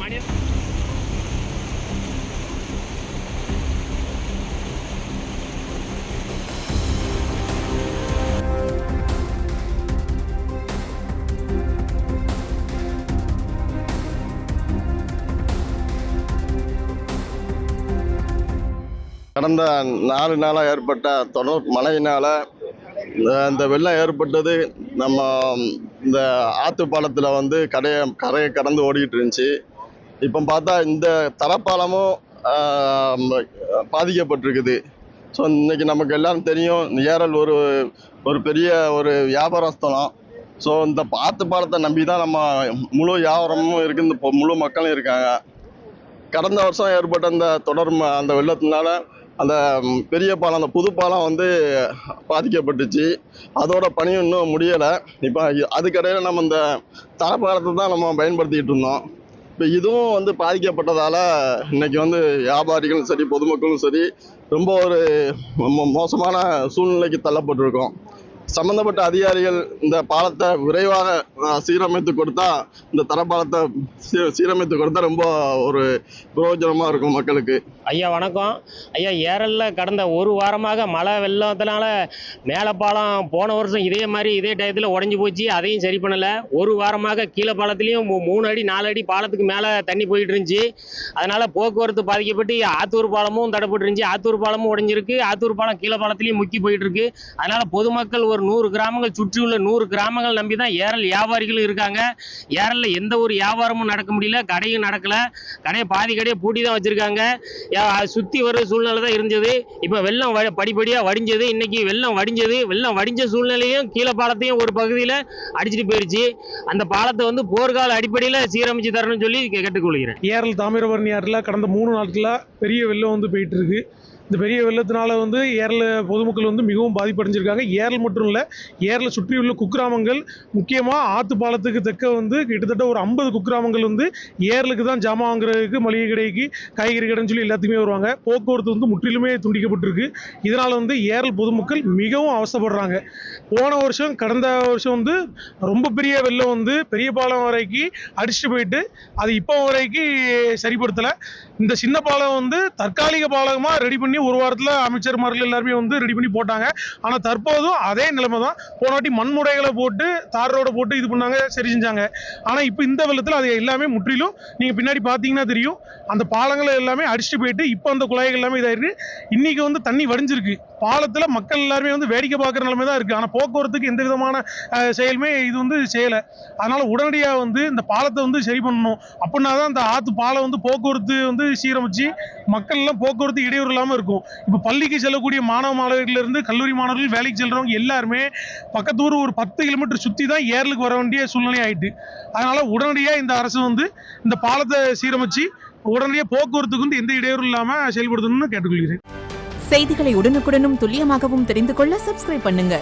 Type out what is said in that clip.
கடந்த 4 நாளாக ஏற்பட்ட தொடர் மழையினால் இந்த வெள்ளம் ஏற்பட்டது. நம்ம இந்த ஆற்று பாலத்தில் வந்து கரையை கடந்து ஓடிக்கிட்டு இருந்துச்சு. இப்போ பார்த்தா இந்த தரப்பாலமும் பாதிக்கப்பட்டிருக்குது. ஸோ இன்றைக்கி நமக்கு எல்லாம் தெரியும், ஏரல் ஒரு பெரிய ஒரு வியாபார ஸ்தலம். ஸோ இந்த ஆற்று பாலத்தை நம்பி தான் நம்ம முழு வியாபாரமும் இருக்குது, இந்த முழு மக்களும் இருக்காங்க. கடந்த வருஷம் ஏற்பட்ட இந்த அந்த வெள்ளத்தினால அந்த பெரிய பாலம், அந்த புது பாலம் வந்து பாதிக்கப்பட்டுச்சு. அதோட பணியும் இன்னும் முடியலை. இப்போ அதுக்கடையில் நம்ம இந்த தரப்பாலத்தை தான் நம்ம பயன்படுத்திக்கிட்டு இருந்தோம். இப்போ இதுவும் வந்து பாதிக்கப்பட்டதால் இன்றைக்கி வந்து வியாபாரிகளும் சரி, பொதுமக்களும் சரி, ரொம்ப ஒரு மோசமான சூழ்நிலைக்கு தள்ளப்பட்டிருக்கோம். சம்பந்தப்பட்ட அதிகாரிகள் இந்த பாலத்தை விரைவாக சீரமைத்து கொடுத்தா, இந்த தரப்பாலத்தை சீரமைத்து கொடுத்தா ரொம்ப ஒரு பிரயோஜனமாக இருக்கும் மக்களுக்கு. ஐயா வணக்கம். ஐயா, ஏரலில் கடந்த ஒரு வாரமாக மழை வெள்ளத்தினால மேலே பாலம் போன வருஷம் இதே மாதிரி இதே டயத்தில் உடஞ்சி போச்சு. அதையும் சரி பண்ணலை. ஒரு வாரமாக கீழே பாலத்துலேயும் 3 அடி 4 அடி பாலத்துக்கு மேலே தண்ணி போயிட்டு இருந்துச்சு. அதனால் போக்குவரத்து பாதிக்கப்பட்டு ஆத்தூர் பாலமும் தடைப்பட்டு இருந்துச்சு. ஆத்தூர் பாலமும் உடஞ்சிருக்கு. ஆத்தூர் பாலம் கீழே பாலத்துலேயும் முக்கி போயிட்டு இருக்கு. அதனால் பொதுமக்கள் ஒரு 100 கிராமங்கள், சுற்றியுள்ள 100 கிராமங்கள் நம்பி தான் ஏரல் வியாபாரிகளும் இருக்காங்க. ஏரலில் எந்த ஒரு வியாபாரமும் நடக்க முடியல, கடையும் நடக்கலை. பாதி கடையை பூட்டி தான் வச்சுருக்காங்க. சுற்றி வர சூழ்நிலை தான் இருந்தது. இப்போ வெள்ளம் படிப்படியாக வடிஞ்சது. இன்னைக்கு வெள்ளம் வடிஞ்ச சூழ்நிலையும் கீழே பாலத்தையும் ஒரு பகுதியில் அடிச்சுட்டு போயிடுச்சு. அந்த பாலத்தை வந்து போர்க்கால அடிப்படையில் சீரமைச்சு தரணும்னு சொல்லி கேட்டுக்கொள்கிறேன். ஏரல் தாமிரபரணி ஆறில் கடந்த 3 நாட்களாக பெரிய வெள்ளம் வந்து போயிட்டு இருக்கு. இந்த பெரிய வெள்ளத்தினால வந்து ஏரல் பொதுமக்கள் வந்து மிகவும் பாதிப்படைஞ்சிருக்காங்க. ஏரல் மட்டும் இல்லை, ஏரலை சுற்றியுள்ள குக்கிராமங்கள், முக்கியமாக ஆற்று பாலத்துக்கு தெற்க வந்து கிட்டத்தட்ட ஒரு 50 குக்கிராமங்கள் வந்து ஏரலுக்கு தான் ஜாமான் வாங்குறதுக்கு, மளிகை கடைக்கு, காய்கறி கடைன்னு சொல்லி எல்லாத்துக்குமே வருவாங்க. போக்குவரத்து வந்து முற்றிலுமே துண்டிக்கப்பட்டிருக்கு. இதனால் வந்து ஏரல் பொதுமக்கள் மிகவும் அவசப்படுறாங்க. போன வருஷம், கடந்த வருஷம் வந்து ரொம்ப பெரிய வெள்ளம் வந்து பெரிய பாலம் வரைக்கும் அடிச்சுட்டு போயிட்டு அது இப்போ வரைக்கும் சரிப்படுத்தலை. இந்த சின்ன பாலம் வந்து தற்காலிக பாலமாக ரெடி பண்ணி ஒரு வாரத்தில் அமைச்சர்மார்கள் எல்லாருமே வந்து ரெடி பண்ணி போட்டாங்க. ஆனால் தற்போதும் அதே நிலைமை தான். போன வாட்டி மண்முடைகளை போட்டு தார் ரோட போட்டு இது பண்ணாங்க, சரி செஞ்சாங்க. ஆனால் இப்போ இந்த வெள்ளத்தில் அது எல்லாமே முற்றிலும் நீங்கள் பின்னாடி பார்த்தீங்கன்னா தெரியும், அந்த பாலங்களை எல்லாமே அடிச்சுட்டு போயிட்டு இப்போ அந்த குழாய்கள் எல்லாமே இதாயிருக்கு. இன்னைக்கு வந்து தண்ணி வடிஞ்சிருக்கு. பாலத்தில் மக்கள் எல்லாருமே வந்து வேடிக்கை பார்க்குற நிலைமை தான் இருக்குது. ஆனால் போக்குவரத்துக்கு எந்த விதமான செயலுமே இது வந்து செய்யலை. அதனால் உடனடியாக வந்து இந்த பாலத்தை வந்து சரி பண்ணணும். அப்படின்னா தான் அந்த ஆற்று பாலம் வந்து போக்குவரத்து வந்து சீரமைச்சு மக்கள் எல்லாம் போக்குவரத்து இடையூறு இல்லாமல் இருக்கும். இப்போ பள்ளிக்கு செல்லக்கூடிய மாணவர்களிலிருந்து கல்லூரி மாணவர்கள், வேலைக்கு செல்றவங்க எல்லாருமே பக்கத்து ஊர் ஒரு 10 கிலோமீட்டர் சுற்றி தான் ஏரலுக்கு வர வேண்டிய சூழ்நிலை ஆயிட்டு. அதனால உடனடியாக இந்த அரசு வந்து இந்த பாலத்தை சீரமைச்சு உடனடியாக போக்குவரத்துக்கு வந்து எந்த இடையூறு இல்லாமல் செயல்படுத்தணும்னு கேட்டுக்கொள்கிறேன். செய்திகளை உடனுக்குடனும் துல்லியமாகவும் தெரிந்து கொள்ள சப்ஸ்கிரைப் பண்ணுங்க.